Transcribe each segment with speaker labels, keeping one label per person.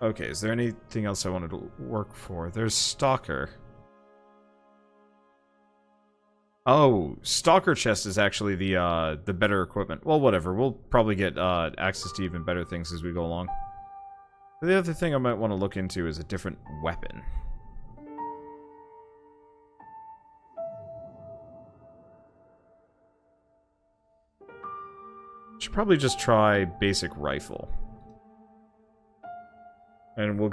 Speaker 1: Okay, is there anything else I wanted to work for? There's Stalker. Oh, Stalker chest is actually the better equipment. Well, whatever. We'll probably get access to even better things as we go along. The other thing I might want to look into is a different weapon. Should probably just try basic rifle. And we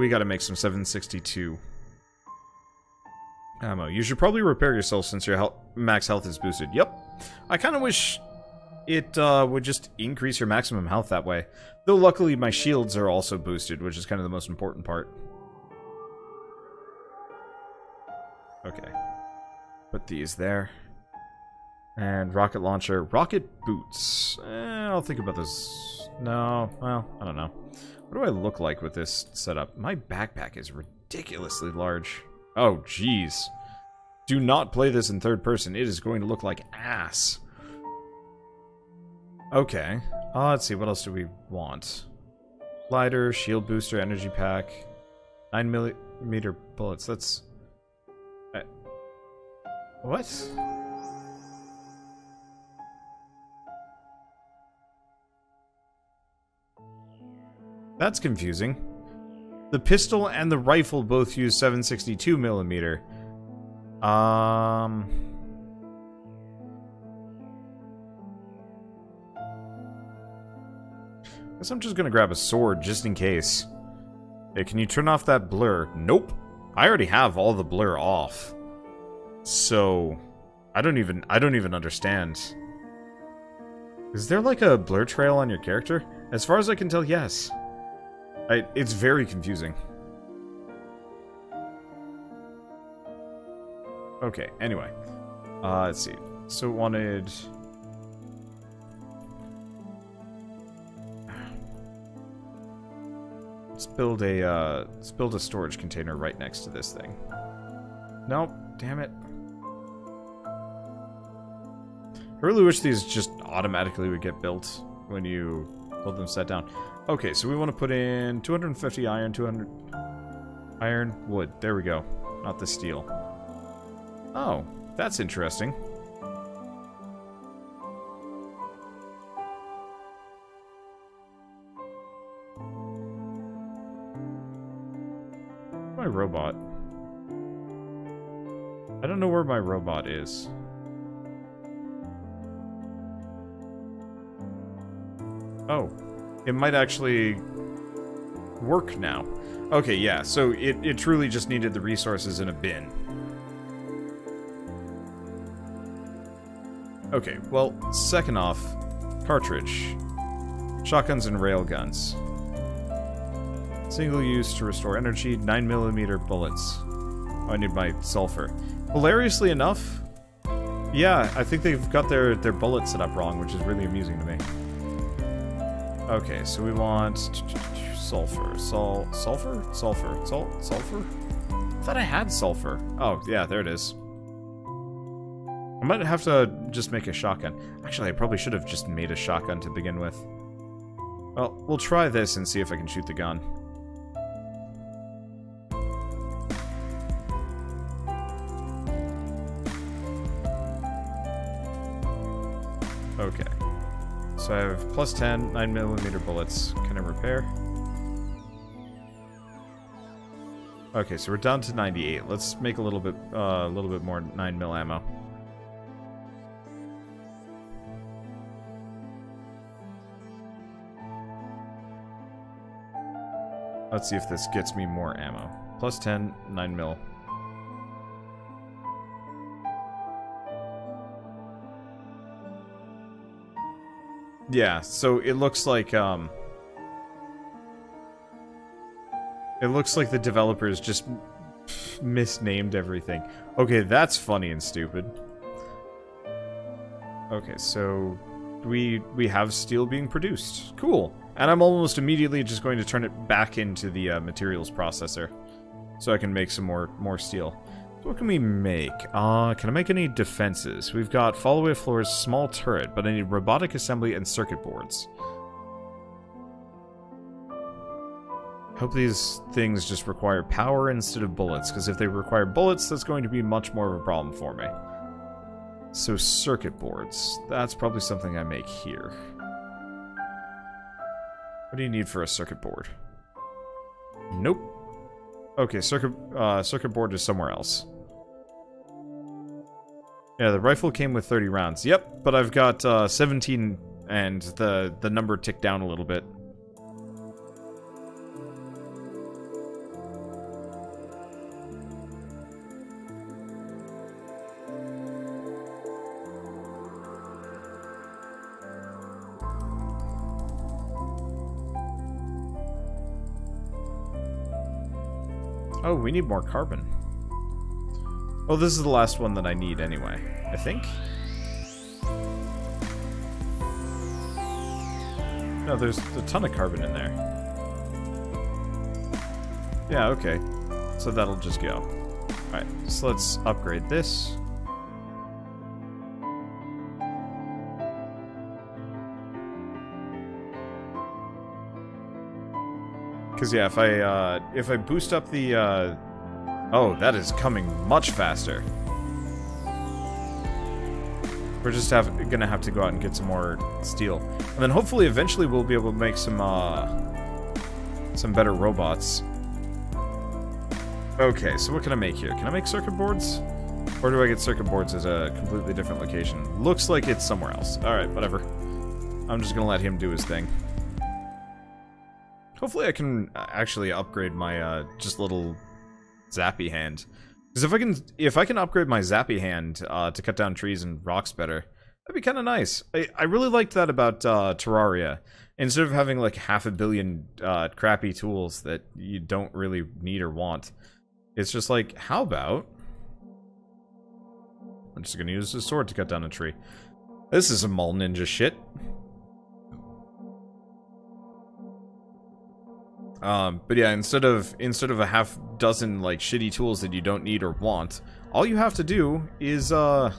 Speaker 1: gotta make some 762 ammo. You should probably repair yourself since your max health is boosted. Yep. I kind of wish it would just increase your maximum health that way. Though luckily my shields are also boosted, which is kind of the most important part. Okay. Put these there. And rocket launcher. Rocket boots. I'll think about this. No, well, I don't know. What do I look like with this setup? My backpack is ridiculously large. Oh, jeez. Do not play this in third person. It is going to look like ass. Okay. Let's see. What else do we want? Glider, shield booster, energy pack. 9mm bullets. That's... what? That's confusing. The pistol and the rifle both use 762mm. Guess I'm just gonna grab a sword just in case. Hey, can you turn off that blur? Nope. I already have all the blur off. So I don't even understand. Is there like a blur trail on your character? As far as I can tell, yes. It's very confusing. Okay, anyway. Let's see. So wanted... Let's build a storage container right next to this thing. Nope, damn it. I really wish these just automatically would get built when you build them set down. Okay, so we want to put in 250 iron, 200 iron, wood. There we go. Not the steel. Oh, that's interesting. My robot. I don't know where my robot is. Oh. It might actually work now. Okay, yeah, so it truly just needed the resources in a bin. Okay, well, second off, cartridge. Shotguns and railguns. Single use to restore energy, 9mm bullets. Oh, I need my sulfur. Hilariously enough, yeah, I think they've got their bullets set up wrong, which is really amusing to me. Okay, so we want sulfur. Sulfur? Sulfur? I thought I had sulfur. Oh, yeah, there it is. I might have to just make a shotgun. Actually, I probably should have just made a shotgun to begin with. Well, we'll try this and see if I can shoot the gun. Okay. So I have plus 10, 9mm bullets. Can I repair? Okay, so we're down to 98. Let's make a little bit more 9mm ammo. Let's see if this gets me more ammo. Plus 10, 9mm. Yeah, so it looks like the developers just misnamed everything. Okay, that's funny and stupid. Okay, so we have steel being produced. Cool. And I'm almost immediately just going to turn it back into the materials processor, so I can make some more steel. So what can we make? Can I make any defenses? We've got fallaway floors, small turret, but I need robotic assembly and circuit boards. Hope these things just require power instead of bullets, because if they require bullets, that's going to be much more of a problem for me. So circuit boards. That's probably something I make here. What do you need for a circuit board? Nope. Okay, circuit board is somewhere else. Yeah, the rifle came with 30 rounds. Yep, but I've got 17 and the number ticked down a little bit. Oh, we need more carbon. Oh, this is the last one that I need anyway, I think? No, there's a ton of carbon in there. Yeah, okay. So that'll just go. Alright, so let's upgrade this. Because yeah, if I boost up the oh, that is coming much faster. We're just gonna have to go out and get some more steel, and then hopefully eventually we'll be able to make some better robots. Okay, so what can I make here? Can I make circuit boards, or do I get circuit boards as a completely different location? Looks like it's somewhere else. All right, whatever. I'm just gonna let him do his thing. Hopefully I can actually upgrade my, just little zappy hand. Because if I can upgrade my zappy hand, to cut down trees and rocks better, that'd be kind of nice. I really liked that about, Terraria. Instead of having, like, 500 million, crappy tools that you don't really need or want, it's just like, how about... I'm just gonna use this sword to cut down a tree. This is some mall ninja shit. But yeah, instead of a half dozen, like, shitty tools that you don't need or want, all you have to do is, just,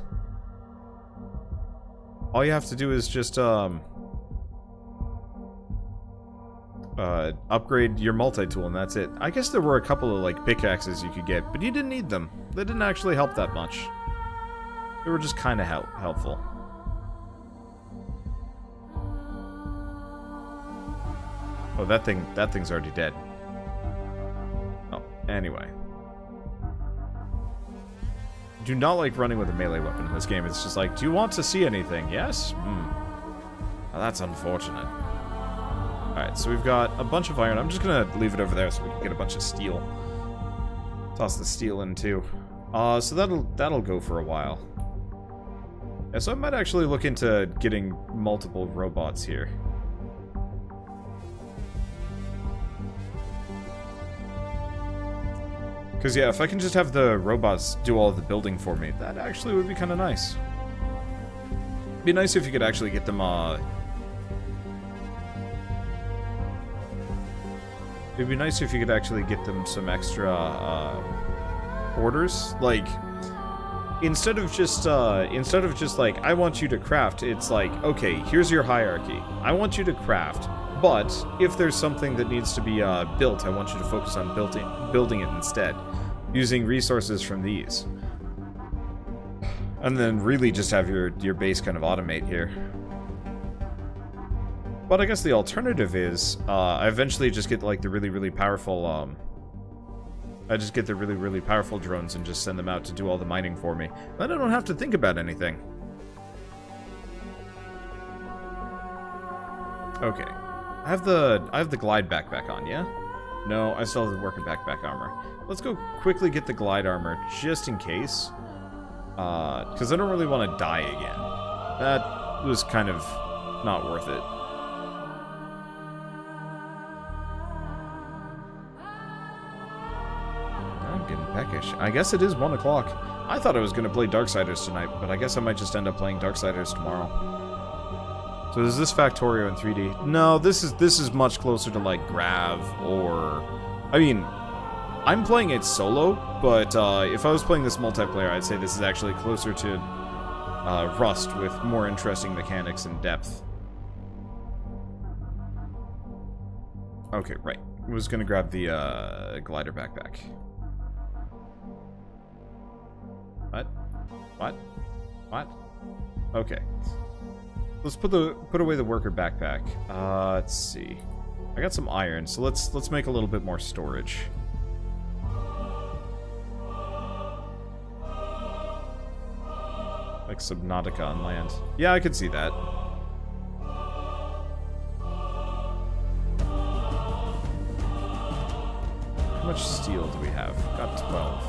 Speaker 1: upgrade your multi-tool, and that's it. I guess there were a couple of, like, pickaxes you could get, but you didn't need them. They didn't actually help that much. They were just kind of helpful. Oh, that thing's already dead. Oh, anyway. Do not like running with a melee weapon in this game. It's just like, do you want to see anything? Yes? Well, that's unfortunate. Alright, so we've got a bunch of iron. I'm just gonna leave it over there so we can get a bunch of steel. Toss the steel in too. So that'll go for a while. Yeah, so I might actually look into getting multiple robots here. Because, yeah, if I can just have the robots do all the building for me, that actually would be kind of nice. It'd be nice if you could actually get them, It'd be nice if you could actually get them some extra, orders. Like, instead of just, like, I want you to craft, it's like, okay, here's your hierarchy. I want you to craft, but if there's something that needs to be, built, I want you to focus on building it instead, using resources from these. And then really just have your base kind of automate here. But I guess the alternative is, I eventually just get, like, the really, really powerful, I just get the really, really powerful drones and just send them out to do all the mining for me. Then I don't have to think about anything. Okay. I have the glide backpack on, yeah? No, I still have the working backpack armor. Let's go quickly get the glide armor, just in case. Because I don't really want to die again. That was kind of not worth it. I'm getting peckish. I guess it is 1 o'clock. I thought I was going to play Darksiders tonight, but I guess I might just end up playing Darksiders tomorrow. So is this Factorio in 3D? No, this is much closer to, like, Grav or... I mean, I'm playing it solo, but if I was playing this multiplayer, I'd say this is actually closer to Rust with more interesting mechanics and depth. Okay, right. I was gonna grab the glider backpack. What? What? What? Okay. Let's put away the worker backpack. Let's see. I got some iron, so let's make a little bit more storage. Like Subnautica on land. Yeah, I could see that. How much steel do we have? Got 12.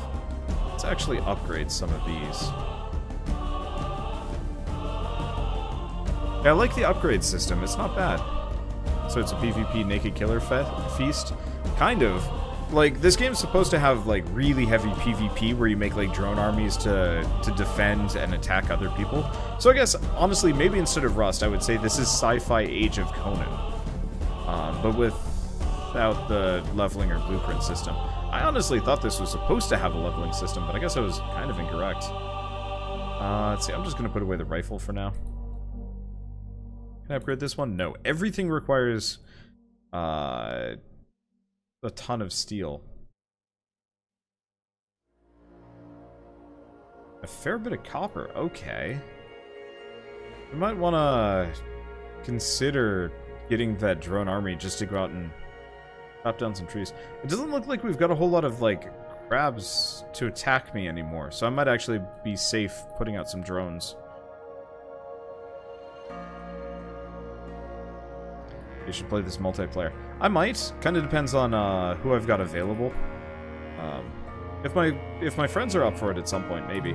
Speaker 1: Let's actually upgrade some of these. Yeah, I like the upgrade system. It's not bad. So it's a PvP naked killer feast? Kind of. Like, this game's supposed to have, like, really heavy PvP where you make, like, drone armies to defend and attack other people. So I guess, honestly, maybe instead of Rust, I would say this is sci-fi Age of Conan. But without the leveling or blueprint system. I honestly thought this was supposed to have a leveling system, but I guess I was kind of incorrect. Let's see, I'm just going to put away the rifle for now. Can I upgrade this one? No. Everything requires a ton of steel. A fair bit of copper. Okay. We might want to consider getting that drone army just to go out and chop down some trees. It doesn't look like we've got a whole lot of, like, crabs to attack me anymore, so I might actually be safe putting out some drones. You should play this multiplayer. I might. Kind of depends on who I've got available. If my friends are up for it at some point, maybe.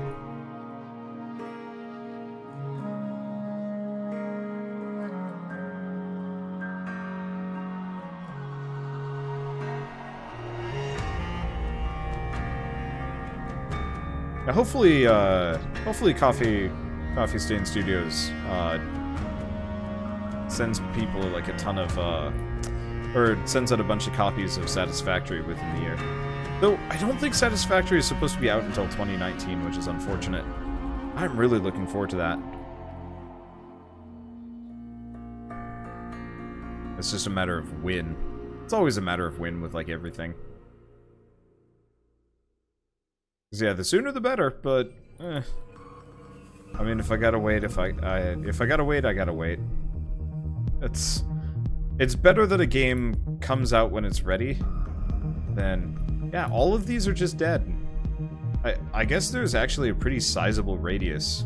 Speaker 1: Now, hopefully Coffee Stain Studios sends people like a ton of, or sends out a bunch of copies of Satisfactory within the year. Though, I don't think Satisfactory is supposed to be out until 2019, which is unfortunate. I'm really looking forward to that. It's just a matter of when. It's always a matter of when with, like, everything. 'Cause, yeah, the sooner the better, but, I mean, if I gotta wait, if I gotta wait, I gotta wait. It's better that a game comes out when it's ready than... Yeah, all of these are just dead. I guess there's actually a pretty sizable radius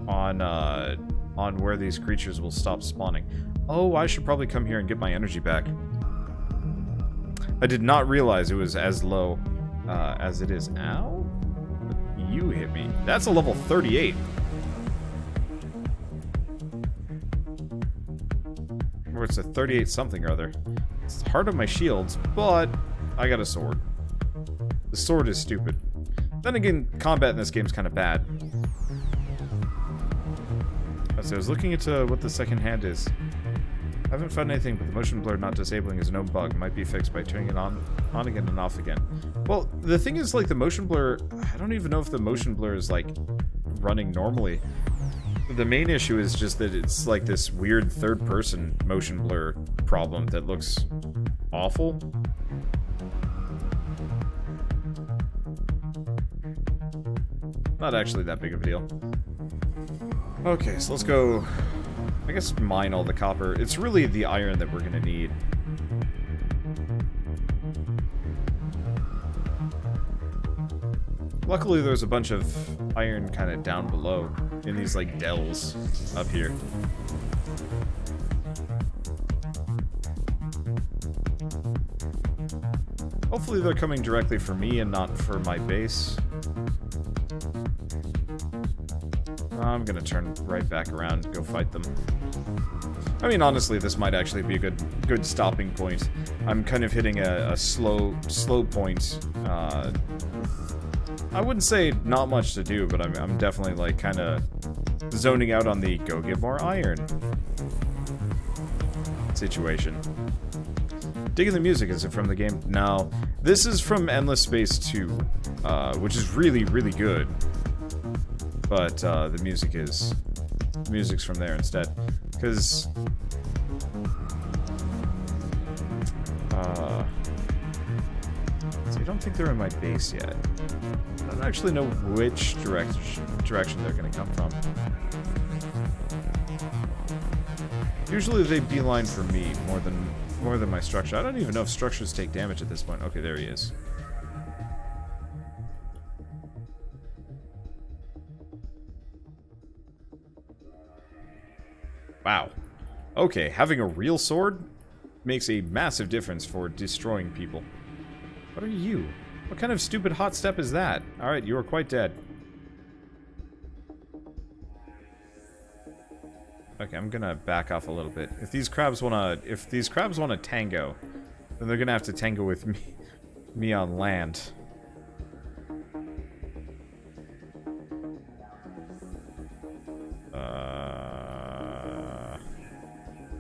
Speaker 1: on where these creatures will stop spawning. Oh, I should probably come here and get my energy back. I did not realize it was as low as it is. Ow? You hit me. That's a level 38. Or it's a 38 something or other. It's hard on my shields, but I got a sword. The sword is stupid. Then again, combat in this game is kind of bad. So I was looking into what the second hand is. I haven't found anything, but the motion blur not disabling is a known bug. Might be fixed by turning it on again and off again. Well, the thing is, like, the motion blur... I don't even know if the motion blur is, like, running normally. The main issue is just that it's, like, this weird third-person motion blur problem that looks awful. Not actually that big of a deal. Okay, so let's go... I guess mine all the copper. It's really the iron that we're gonna need. Luckily, there's a bunch of iron kind of down below in these, like, dells up here. Hopefully they're coming directly for me and not for my base. I'm gonna turn right back around and go fight them. I mean, honestly, this might actually be a good stopping point. I'm kind of hitting a slow point. I wouldn't say not much to do, but I'm definitely, like, kind of zoning out on the go get more iron situation. Digging the music, is it from the game? No. This is from Endless Space 2, which is really, really good. But the music is The music's from there instead. Because... so I don't think they're in my base yet. I don't actually know which direction they're going to come from. Usually they beeline for me more than my structure. I don't even know if structures take damage at this point. Okay, there he is. Wow. Okay, having a real sword makes a massive difference for destroying people. What are you? What kind of stupid hot step is that? Alright, you are quite dead. Okay, I'm gonna back off a little bit. If these crabs wanna tango, then they're gonna have to tango with me on land.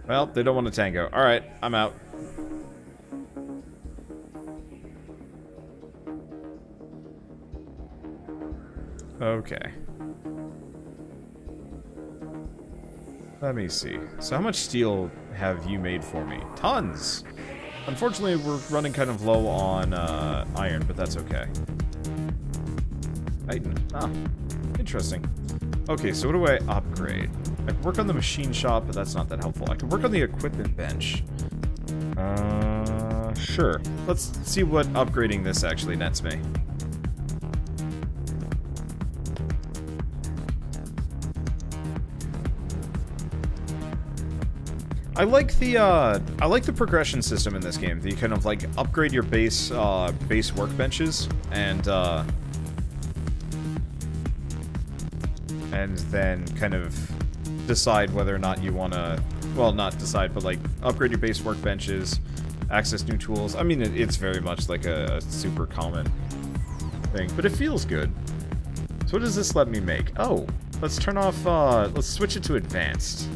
Speaker 1: Well, they don't want to tango. Alright, I'm out. Okay. Let me see. So how much steel have you made for me? Tons! Unfortunately, we're running kind of low on iron, but that's okay. Titan. Ah, interesting. Okay, so what do I upgrade? I can work on the machine shop, but that's not that helpful. I can work on the equipment bench. Sure. Let's see what upgrading this actually nets me. I like the progression system in this game. That you kind of like upgrade your base workbenches and then kind of decide whether or not you want to, well, not decide, but like upgrade your base workbenches, access new tools. I mean, it's very much like a super common thing, but it feels good. So what does this let me make? Oh, let's turn off, let's switch it to advanced.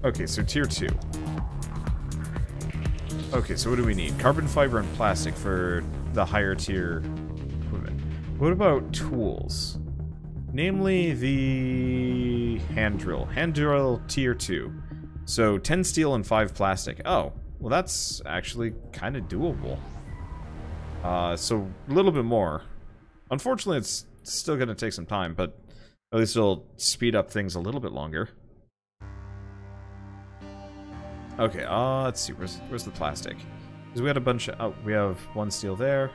Speaker 1: Okay, so tier 2. Okay, so what do we need? Carbon fiber and plastic for the higher tier equipment. What about tools? Namely the hand drill. Hand drill tier 2. So 10 steel and 5 plastic. Oh, well that's actually kind of doable. So a little bit more. Unfortunately, it's still going to take some time, but at least it'll speed up things a little bit longer. Okay, let's see, where's the plastic? Because we had a bunch of, oh, we have 1 steel there.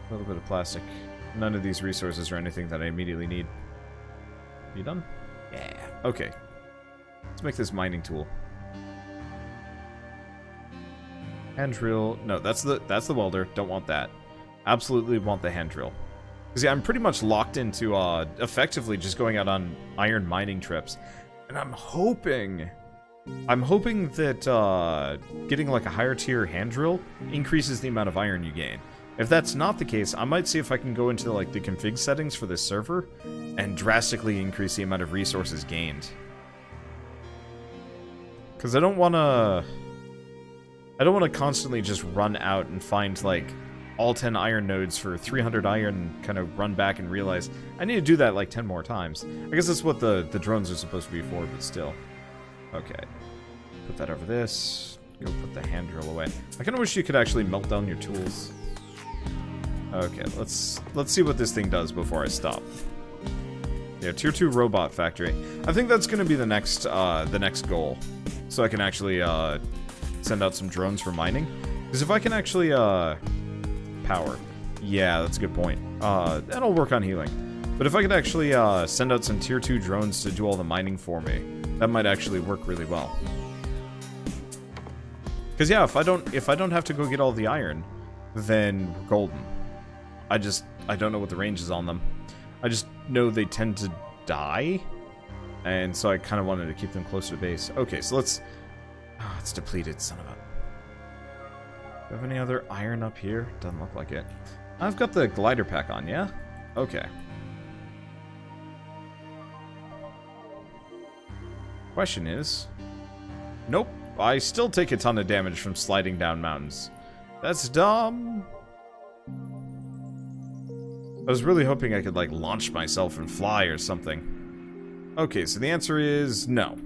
Speaker 1: A little bit of plastic. None of these resources are anything that I immediately need. You done? Yeah. Okay. Let's make this mining tool. Hand drill. No, that's the welder. Don't want that. Absolutely want the hand drill. Because yeah, I'm pretty much locked into effectively just going out on iron mining trips. And I'm hoping that getting like a higher tier hand drill increases the amount of iron you gain. If that's not the case, I might see if I can go into like the config settings for this server and drastically increase the amount of resources gained. Because I don't want to constantly just run out and find like all 10 iron nodes for 300 iron, kind of run back and realize I need to do that like 10 more times. I guess that's what the drones are supposed to be for, but still. Okay. Put that over this. Go put the hand drill away. I kind of wish you could actually melt down your tools. Okay, let's see what this thing does before I stop. Yeah, tier 2 robot factory. I think that's going to be the next goal. So I can actually send out some drones for mining. Because if I can actually power. Yeah, that's a good point. That'll work on healing. But if I could actually send out some tier 2 drones to do all the mining for me, that might actually work really well. Because yeah, if I don't have to go get all the iron, then we're golden. I don't know what the range is on them. I just know they tend to die, and so I kind of wanted to keep them close to the base. Okay, so let's... Oh, it's depleted, son of a... Do you have any other iron up here? Doesn't look like it. I've got the glider pack on, yeah? Okay. Question is... Nope. I still take a ton of damage from sliding down mountains. That's dumb. I was really hoping I could, like, launch myself and fly or something. Okay, so the answer is no.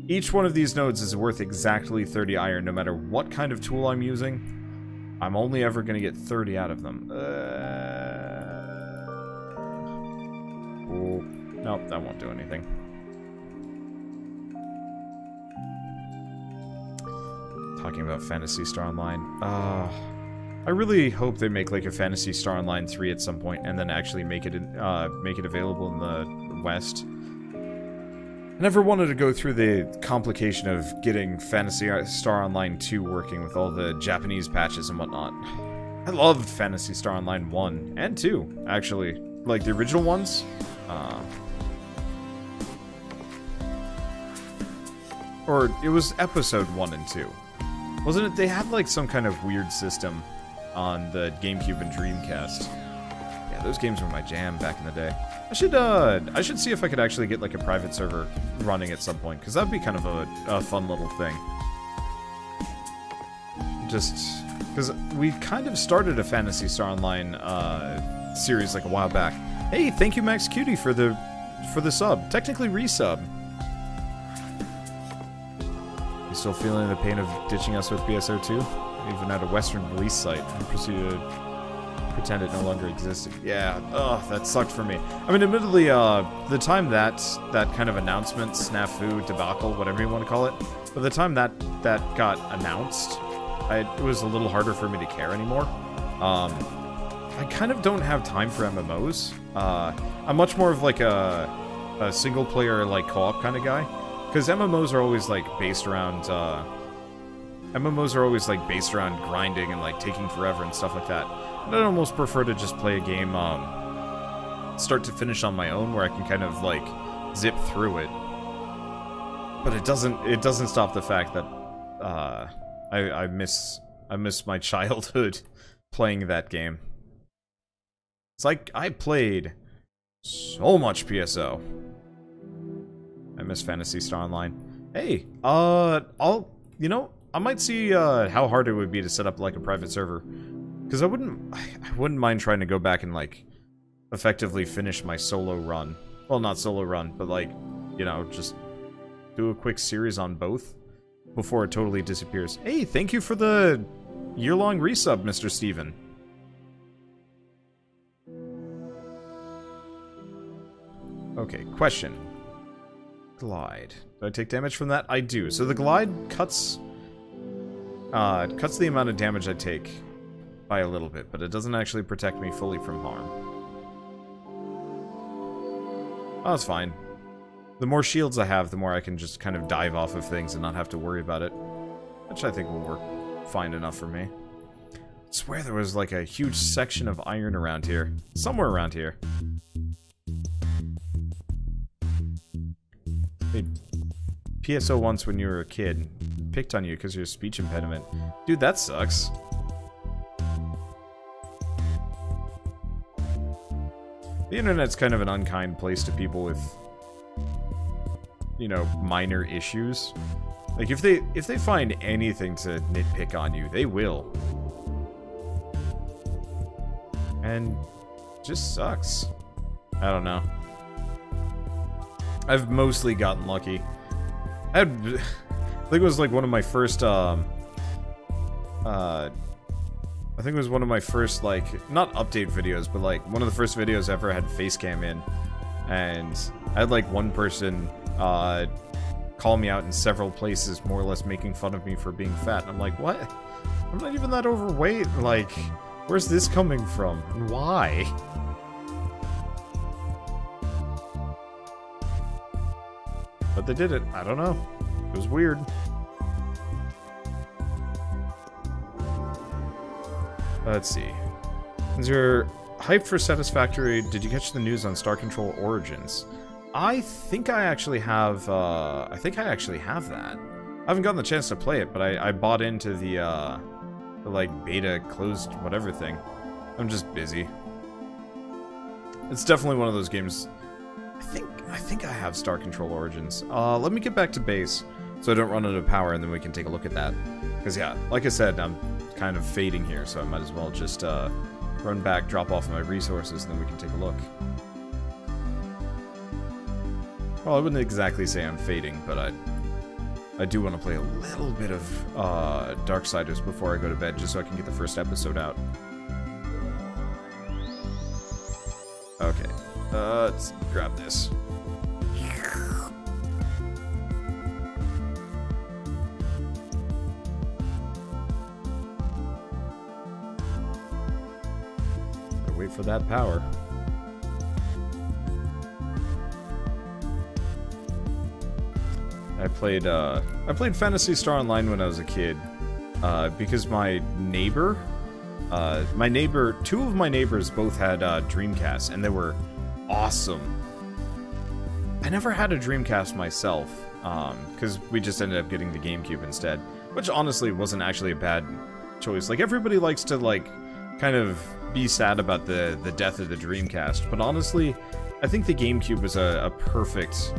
Speaker 1: Each one of these nodes is worth exactly 30 iron, no matter what kind of tool I'm using. I'm only ever going to get 30 out of them. Oh, nope, that won't do anything. Talking about Phantasy Star Online. I really hope they make like a Phantasy Star Online 3 at some point, and then actually make it available in the West. I never wanted to go through the complication of getting Phantasy Star Online 2 working with all the Japanese patches and whatnot. I loved Phantasy Star Online 1 and 2, actually. Like the original ones. Or it was episode 1 and 2. Wasn't it? They had like some kind of weird system on the GameCube and Dreamcast. Yeah, those games were my jam back in the day. I should see if I could actually get like a private server running at some point, because that'd be kind of a fun little thing. Just because we kind of started a Phantasy Star Online series like a while back. Hey, thank you Max Cutie for the sub. Technically resub. You still feeling the pain of ditching us with BSO2? Even at a Western release site, and proceeded to pretend it no longer existed. Yeah, ugh, that sucked for me. I mean, admittedly, the time that kind of announcement, snafu, debacle, whatever you want to call it, by the time that got announced, it was a little harder for me to care anymore. I kind of don't have time for MMOs. I'm much more of like a single player, like co-op kind of guy. Because MMOs are always like based around grinding and like taking forever and stuff like that. And I'd almost prefer to just play a game start to finish on my own, where I can kind of like zip through it. But it doesn't stop the fact that I miss my childhood playing that game. It's like I played so much PSO. I miss Phantasy Star Online. Hey, I might see how hard it would be to set up like a private server, because I wouldn't mind trying to go back and like effectively finish my solo run. Well, not solo run, but like, you know, just do a quick series on both before it totally disappears. Hey, thank you for the year-long resub, Mr. Steven. Okay, question. Glide. Do I take damage from that? I do. So the glide cuts the amount of damage I take by a little bit, but it doesn't actually protect me fully from harm. Oh, that's fine. The more shields I have, the more I can just kind of dive off of things and not have to worry about it. Which I think will work fine enough for me. I swear there was like a huge section of iron around here. Somewhere around here. Hey, PSO once when you were a kid picked on you because of your speech impediment. Dude, that sucks. The internet's kind of an unkind place to people with, you know, minor issues. Like if they find anything to nitpick on you, they will. And it just sucks. I don't know. I've mostly gotten lucky. I think it was like one of my first, I think it was one of my first, like, not update videos, but like one of the first videos I ever had face cam in. And I had like one person, call me out in several places, more or less making fun of me for being fat. And I'm like, what? I'm not even that overweight. Like, where's this coming from? And why? But they did it. I don't know. It was weird. Let's see. Is your hype for Satisfactory? Did you catch the news on Star Control Origins? I think I actually have, that. I haven't gotten the chance to play it, but I bought into the like, beta closed whatever thing. I'm just busy. It's definitely one of those games. I think I have Star Control Origins. Let me get back to base so I don't run out of power, and then we can take a look at that. Because, yeah, like I said, I'm kind of fading here, so I might as well just run back, drop off my resources, and then we can take a look. Well, I wouldn't exactly say I'm fading, but I do want to play a little bit of Darksiders before I go to bed, just so I can get the first episode out. Okay, let's grab this. Wait for that power. I played Phantasy Star Online when I was a kid, because my neighbor, two of my neighbors both had Dreamcasts, and they were awesome. I never had a Dreamcast myself, because we just ended up getting the GameCube instead, which honestly wasn't actually a bad choice. Like, everybody likes to, like, kind of be sad about the death of the Dreamcast, but honestly, I think the GameCube was a perfect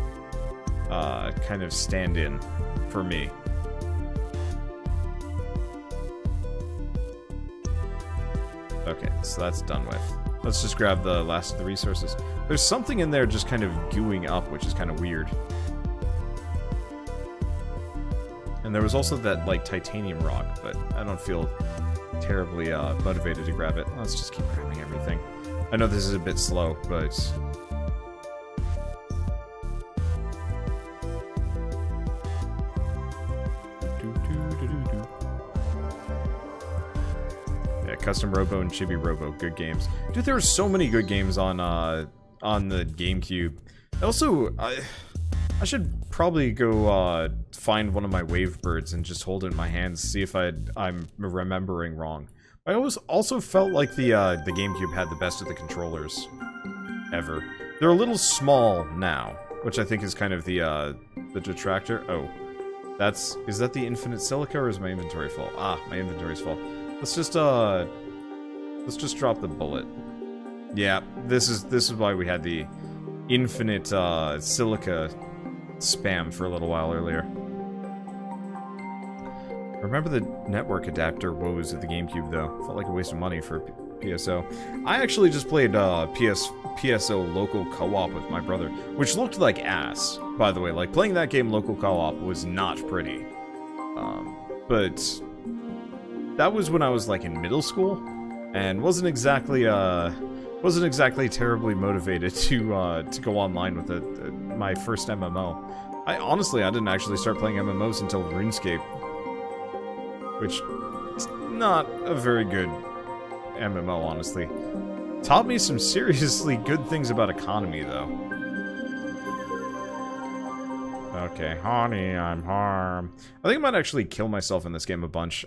Speaker 1: kind of stand-in for me. Okay, so that's done with. Let's just grab the last of the resources. There's something in there just kind of gooing up, which is kind of weird. And there was also that, like, titanium rock, but I don't feel terribly motivated to grab it. Let's just keep grabbing everything. I know this is a bit slow, but... Yeah, Custom Robo and Chibi Robo, good games. Dude, there are so many good games on the GameCube. Also, I should probably go find one of my Wavebirds and just hold it in my hands, see if I'm remembering wrong. I also felt like the GameCube had the best of the controllers ever. They're a little small now, which I think is kind of the detractor. Oh, is that the infinite silica, or is my inventory full? Ah, my inventory's full. Let's just drop the bullet. Yeah, this is why we had the infinite silica spam for a little while earlier. Remember the network adapter woes of the GameCube, though. Felt like a waste of money for PSO. I actually just played PSO local co-op with my brother, which looked like ass, by the way. Like, playing that game local co-op was not pretty. But that was when I was, like, in middle school, and wasn't exactly terribly motivated to go online with my first MMO. I didn't actually start playing MMOs until RuneScape, which is not a very good MMO, honestly. Taught me some seriously good things about economy, though. Okay, honey, I'm harm. I think I might actually kill myself in this game a bunch,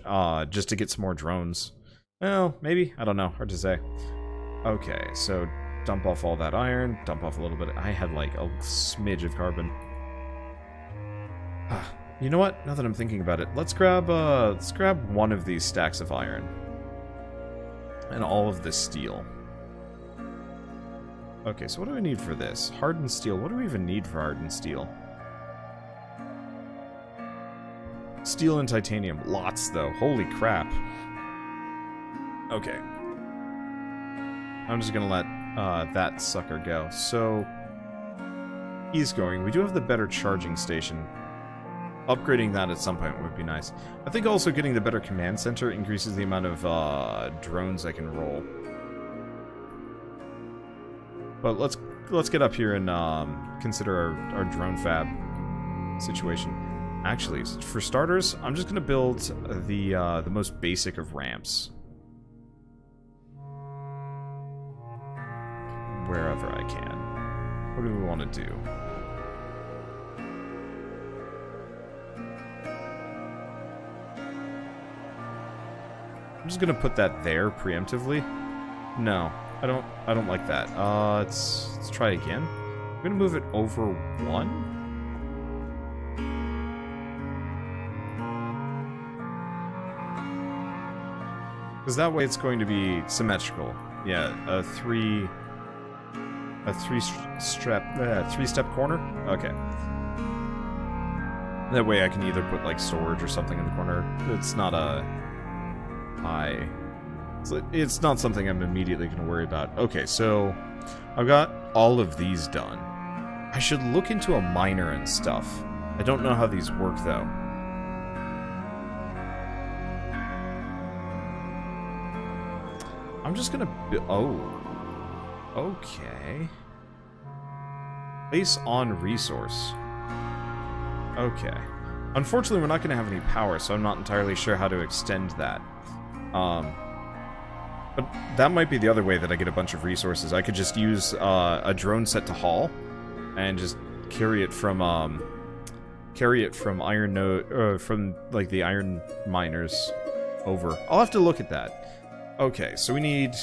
Speaker 1: just to get some more drones. Well, maybe? I don't know. Hard to say. Okay, so dump off all that iron, dump off a little bit. I had, like, a smidge of carbon. You know what? Now that I'm thinking about it, let's grab one of these stacks of iron. And all of this steel. Okay, so what do we need for this? Hardened steel. What do we even need for hardened steel? Steel and titanium. Lots, though. Holy crap. Okay. I'm just gonna let that sucker go. So, he's going. We do have the better charging station. Upgrading that at some point would be nice. I think also getting the better command center increases the amount of drones I can roll. But let's get up here and consider our drone fab situation. Actually, for starters, I'm just gonna build the most basic of ramps. Wherever I can. What do we want to do? I'm just gonna put that there preemptively. No, I don't like that. Let's try again. I'm gonna move it over one. Because that way it's going to be symmetrical. Yeah, a three-step corner? Okay. That way I can either put, like, storage or something in the corner. It's not a high It's not something I'm immediately going to worry about. Okay, so I've got all of these done. I should look into a miner and stuff. I don't know how these work, though. I'm just going to... Oh. Okay. Place on resource. Okay. Unfortunately, we're not going to have any power, so I'm not entirely sure how to extend that. But that might be the other way that I get a bunch of resources. I could just use a drone set to haul, and just carry it from iron from like the iron miners over. I'll have to look at that. Okay, so we need,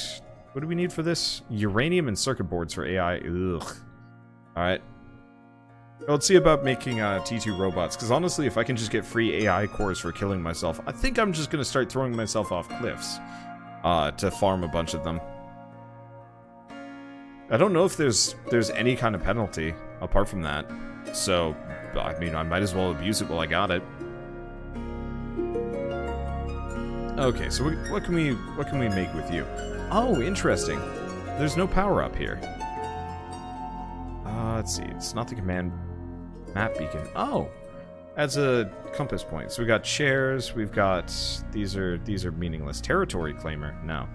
Speaker 1: what do we need for this? Uranium and circuit boards for AI. Ugh. All right. Well, let's see about making T2 robots, because honestly, if I can just get free AI cores for killing myself, I think I'm just gonna start throwing myself off cliffs to farm a bunch of them. I don't know if there's any kind of penalty apart from that, so I mean I might as well abuse it while I got it. Okay, so what can we make with you? Oh, interesting. There's no power up here. Let's see. It's not the command map beacon. Oh, adds a compass point. So we got chairs. We've got these are meaningless. Territory claimer. No.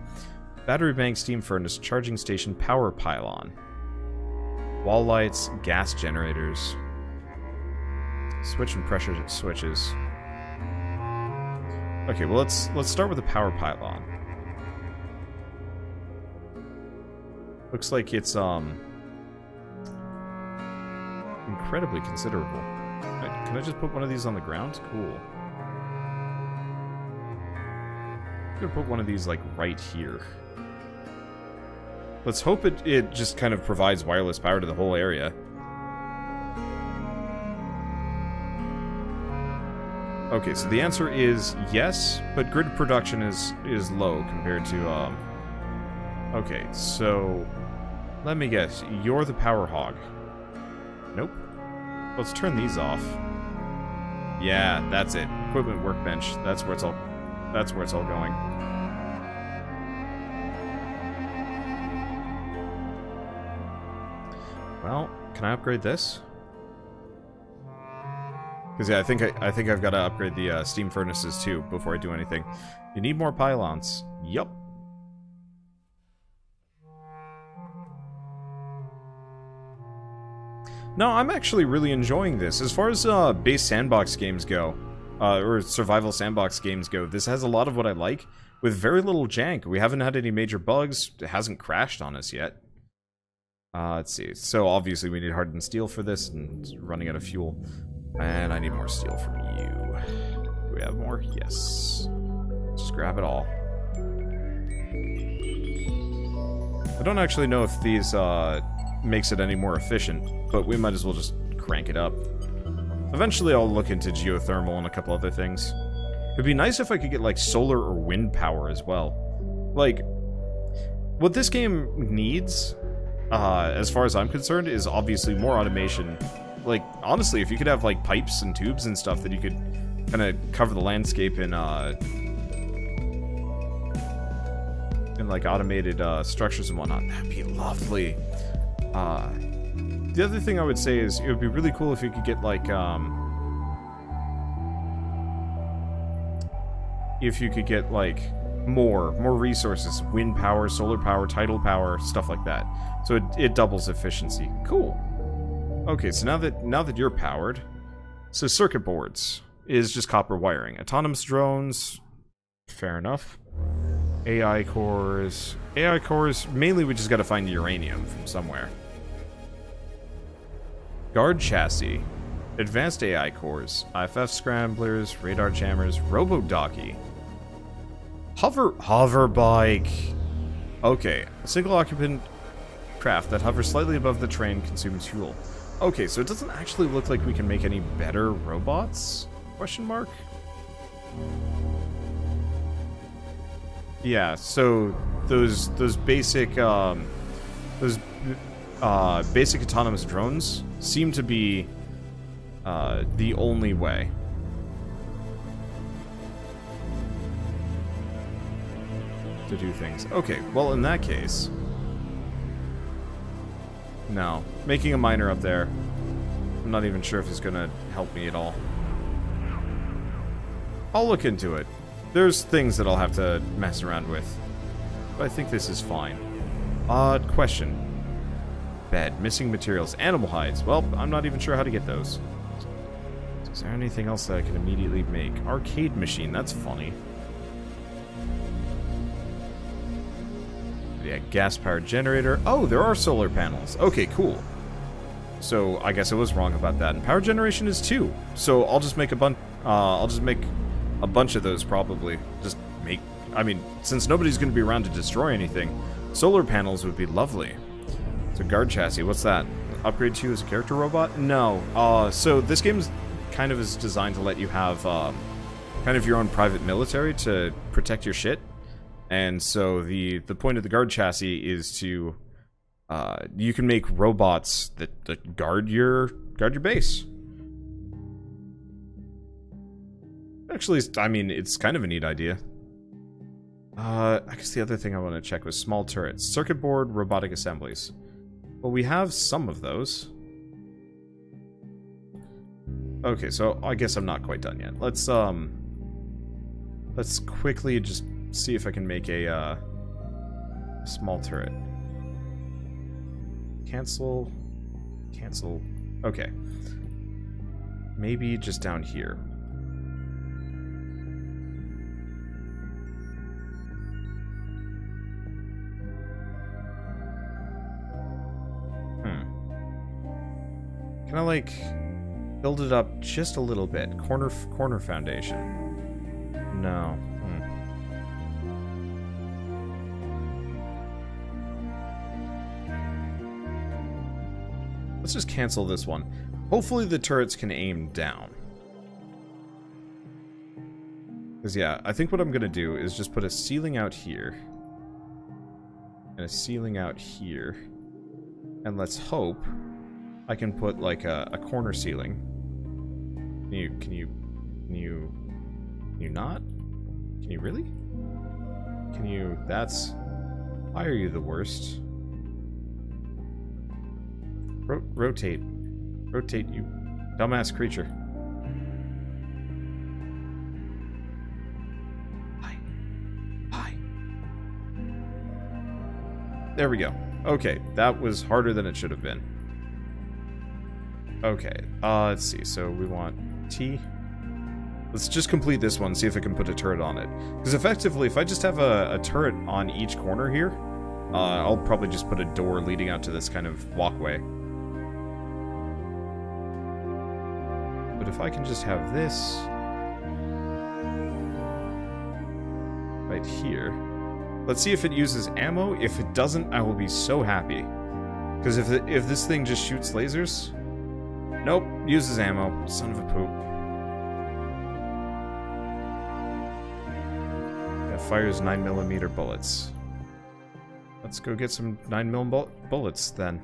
Speaker 1: Battery bank, steam furnace, charging station, power pylon, wall lights, gas generators, switch and pressure switches. Okay, well let's start with the power pylon. Looks like it's incredibly considerable. Can I just put one of these on the ground? Cool. I'm gonna put one of these like right here. Let's hope it just kind of provides wireless power to the whole area. Okay, so the answer is yes, but grid production is low compared to okay, so let me guess, you're the power hog. Nope. Let's turn these off. Yeah, that's it. Equipment workbench. That's where it's all going. Well, can I upgrade this? Because yeah, I think I've got to upgrade the steam furnaces too before I do anything. You need more pylons. Yup. No, I'm actually really enjoying this. As far as base sandbox games go, or survival sandbox games go, this has a lot of what I like, with very little jank. We haven't had any major bugs. It hasn't crashed on us yet. Let's see. So obviously we need hardened steel for this, and running out of fuel. And I need more steel from you. Do we have more? Yes. Just grab it all. I don't actually know if these makes it any more efficient, but we might as well just crank it up. Eventually I'll look into geothermal and a couple other things. It'd be nice if I could get like solar or wind power as well. Like, what this game needs, as far as I'm concerned, is obviously more automation. Like, honestly, if you could have like pipes and tubes and stuff that you could kind of cover the landscape in like automated structures and whatnot, that'd be lovely. The other thing I would say is it would be really cool if you could get like more resources, wind power, solar power, tidal power, stuff like that. So it doubles efficiency. Cool. Okay, so now that you're powered, so circuit boards is just copper wiring. Autonomous drones, fair enough. AI cores, mainly we just gotta find uranium from somewhere. Guard chassis, advanced AI cores, IFF scramblers, radar jammers, robodocky, hover bike. Okay, a single occupant craft that hovers slightly above the train consumes fuel. Okay, so it doesn't actually look like we can make any better robots? Question mark? Yeah, so those basic basic autonomous drones seem to be the only way. to do things. Okay, well, in that case... No. Making a miner up there, I'm not even sure if it's gonna help me at all. I'll look into it. There's things that I'll have to mess around with. But I think this is fine. Odd question. Bed. Missing materials. Animal hides. Well, I'm not even sure how to get those. Is there anything else that I can immediately make? Arcade machine. That's funny. Yeah, gas-powered generator. Oh, there are solar panels. Okay, cool. So I guess I was wrong about that. And power generation is 2. So I'll just make a bunch. I'll just make a bunch of those probably. Just make. I mean, since nobody's going to be around to destroy anything, solar panels would be lovely. So guard chassis. What's that? Upgrade to you as a character robot? No. So this game kind of is designed to let you have kind of your own private military to protect your shit. And so the point of the guard chassis is to you can make robots that guard your base. Actually, I mean, it's kind of a neat idea. I guess the other thing I want to check was small turrets, circuit board, robotic assemblies. Well, we have some of those. Okay, so I guess I'm not quite done yet. Let's quickly just see if I can make a small turret. Cancel. Cancel. Okay. Maybe just down here. Can I, like, build it up just a little bit? Corner foundation. No. Let's just cancel this one. Hopefully the turrets can aim down. Because, yeah, I think what I'm going to do is just put a ceiling out here. And a ceiling out here. And let's hope I can put, like, a corner ceiling. Can you not? Can you really? Can you... That's... Why are you the worst? Rotate. Rotate, you dumbass creature. Hi. Hi. There we go. Okay, that was harder than it should have been. Okay, let's see. So we want T. Let's just complete this one, see if I can put a turret on it. Because effectively, if I just have a turret on each corner here, I'll probably just put a door leading out to this kind of walkway. But if I can just have this right here. Let's see if it uses ammo. If it doesn't, I will be so happy. Because if this thing just shoots lasers... Nope, uses ammo. Son of a poop. That fires 9mm bullets. Let's go get some 9mm bullets, then.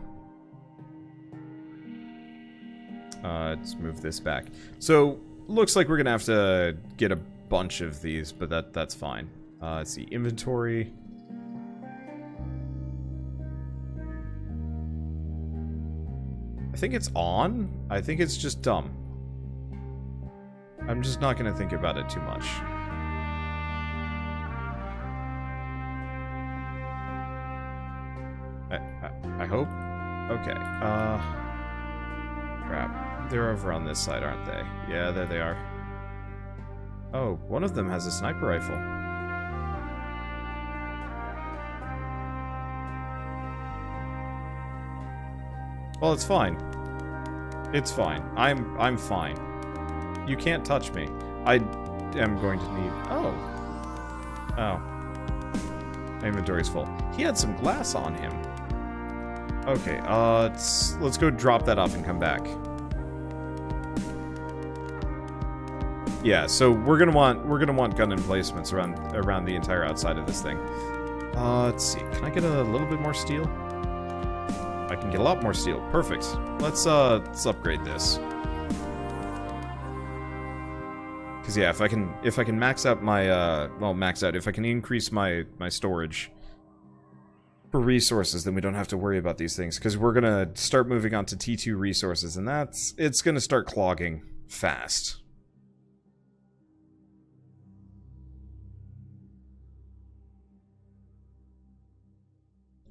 Speaker 1: Let's move this back. So, looks like we're gonna have to get a bunch of these, but that's fine. Let's see, inventory. I think it's on. I think it's just dumb. I'm just not gonna think about it too much. I hope? Okay, crap. They're over on this side, aren't they? Yeah, there they are. Oh, one of them has a sniper rifle. Well, it's fine. It's fine. I'm fine. You can't touch me. I am going to need... Oh. Oh. My inventory's full. He had some glass on him. Okay, let's go drop that off and come back. Yeah, so we're gonna want gun emplacements around the entire outside of this thing. Let's see. Can I get a little bit more steel? I can get a lot more steel. Perfect. Let's upgrade this. Because yeah, if I can max out my well, max out, if I can increase my storage for resources, then we don't have to worry about these things. Because we're gonna start moving on to T2 resources, and it's gonna start clogging fast.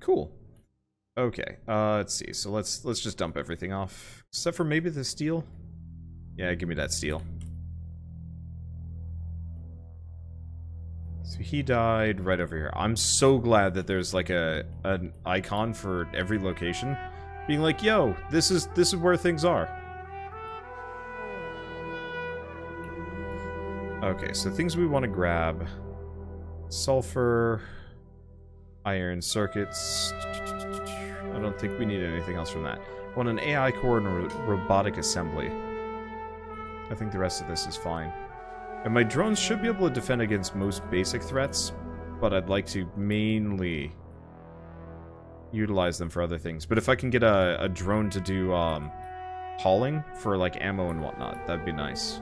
Speaker 1: Cool. Okay, let's see. So let's just dump everything off. Except for maybe the steel? Yeah, give me that steel. So he died right over here. I'm so glad that there's like an icon for every location. Being like, yo, this is where things are. Okay, so things we want to grab. Sulfur, iron circuits. I don't think we need anything else from that. I want an AI core and a robotic assembly. I think the rest of this is fine. And my drones should be able to defend against most basic threats, but I'd like to mainly utilize them for other things. But if I can get a drone to do hauling for like ammo and whatnot, that'd be nice.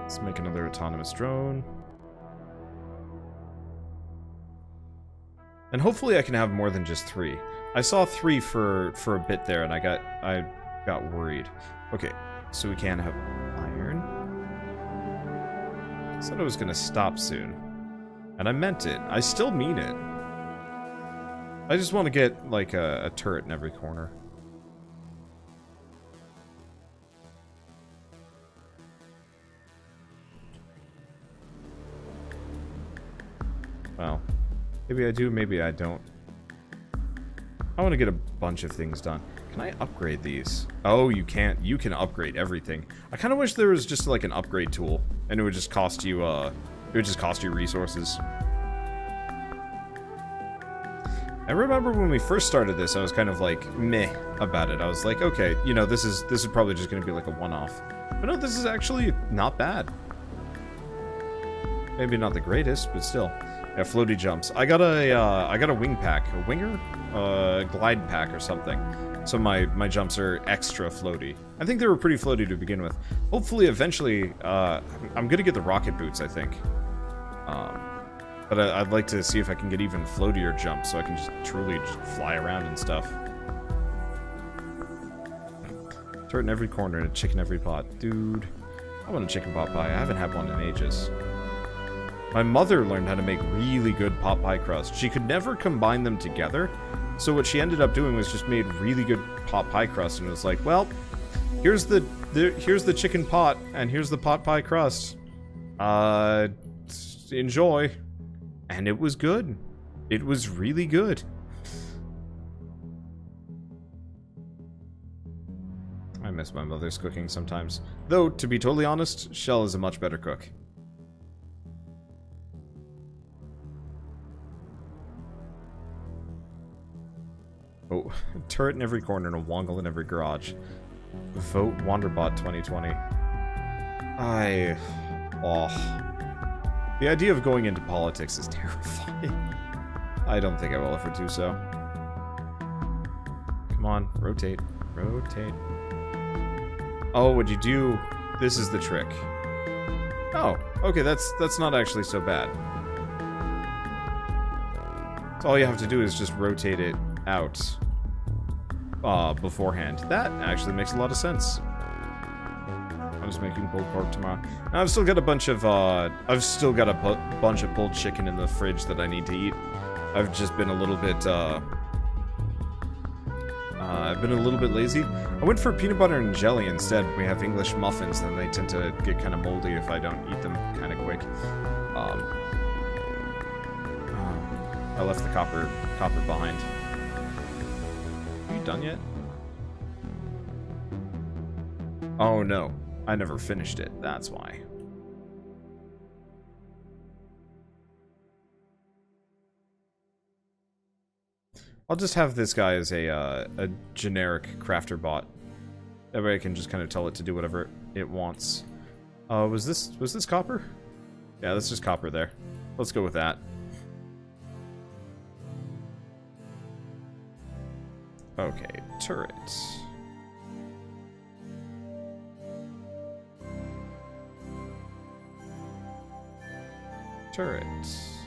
Speaker 1: Let's make another autonomous drone. And hopefully I can have more than just 3. I saw 3 for a bit there, and I got worried. Okay, so we can have iron. I said I was gonna stop soon, and I meant it. I still mean it. I just want to get like a turret in every corner. Well, maybe I do, maybe I don't. I want to get a bunch of things done. Can I upgrade these? Oh, you can't. You can upgrade everything. I kind of wish there was just like an upgrade tool, and it would just cost you, resources. I remember when we first started this, I was kind of like meh about it. I was like, okay, you know, this is probably just going to be like a one-off. But no, this is actually not bad. Maybe not the greatest, but still. Yeah, floaty jumps. I got a wing pack, a winger, glide pack or something. So my jumps are extra floaty. I think they were pretty floaty to begin with. Hopefully, eventually, I'm gonna get the rocket boots, I think. But I'd like to see if I can get even floatier jumps, so I can just truly just fly around and stuff. Turret in every corner and a chicken every pot, dude. I want a chicken pot pie. I haven't had one in ages. My mother learned how to make really good pot pie crust. She could never combine them together, so what she ended up doing was just made really good pot pie crust, and it was like, well, here's the chicken pot, and here's the pot pie crust. Enjoy. And it was good. It was really good. I miss my mother's cooking sometimes. Though, to be totally honest, Shell is a much better cook. Oh, turret in every corner and a wongle in every garage. Vote Wanderbot 2020. The idea of going into politics is terrifying. I don't think I will ever do so. Come on, rotate. Rotate. Oh, what'd you do? This is the trick. Oh, okay, that's not actually so bad. So all you have to do is just rotate it out beforehand. That actually makes a lot of sense. I was making pulled pork tomorrow. Now, I've still got a bunch of bunch of pulled chicken in the fridge that I need to eat. I've just been a little bit I've been a little bit lazy. I went for peanut butter and jelly instead. We have English muffins, and they tend to get kind of moldy if I don't eat them kind of quick. I left the copper behind. Are you done yet? Oh no, I never finished it. That's why. I'll just have this guy as a generic crafter bot. That way I can just kind of tell it to do whatever it wants. Was this copper? Yeah, that's just copper there. Let's go with that. Okay, turret. Turrets.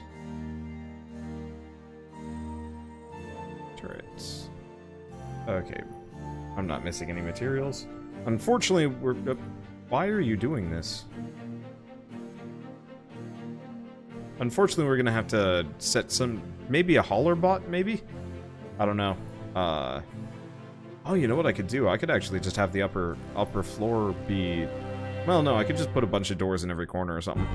Speaker 1: Turrets. Okay. I'm not missing any materials. Unfortunately, we're... why are you doing this? Unfortunately, we're gonna have to set some... maybe a hauler bot, maybe? I don't know. Oh, you know what I could do? I could actually just have the upper floor be... well, no, I could just put a bunch of doors in every corner or something.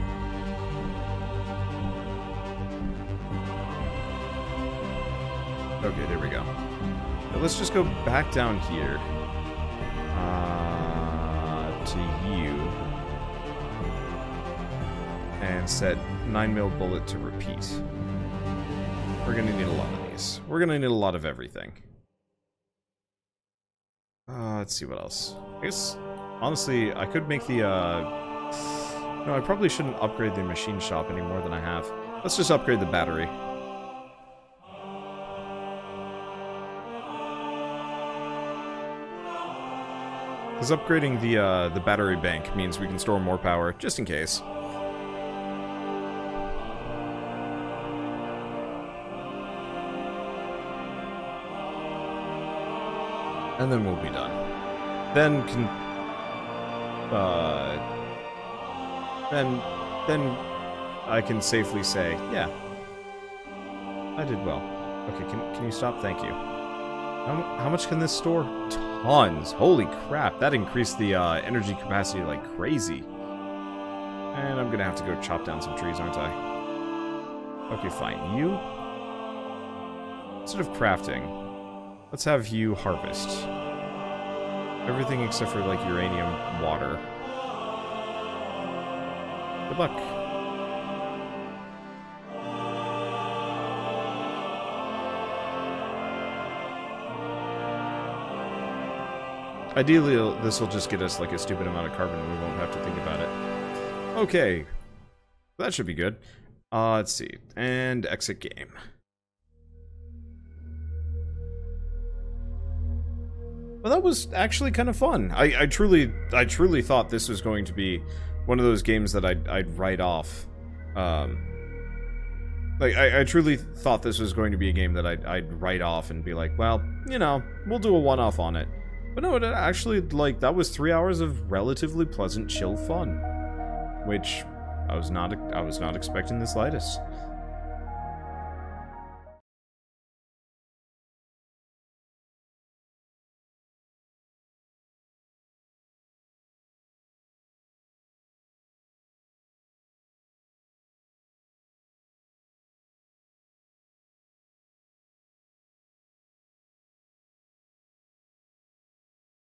Speaker 1: Okay, there we go. Now let's just go back down here. To you. And set 9mm bullet to repeat. We're gonna need a lot of these. We're gonna need a lot of everything. Let's see what else. I guess, honestly, I could make the, no, I probably shouldn't upgrade the machine shop any more than I have. Let's just upgrade the battery. Because upgrading the battery bank means we can store more power, just in case. And then we'll be done. Then I can safely say, yeah, I did well. Okay, can you stop? Thank you. How much can this store? Tons. Holy crap, that increased the energy capacity like crazy. And I'm gonna have to go chop down some trees, aren't I? Okay, fine. You? Instead of crafting, let's have you harvest. Everything except for, like, uranium water. Good luck. Ideally, this will just get us, like, a stupid amount of carbon and we won't have to think about it. Okay. That should be good. Let's see. And exit game. Well, that was actually kind of fun. I truly thought this was going to be one of those games that I'd write off. Like, I truly thought this was going to be a game that I'd write off and be like, well, you know, we'll do a one-off on it. But no, it actually, like, that was 3 hours of relatively pleasant, chill fun. Which I was not expecting the slightest.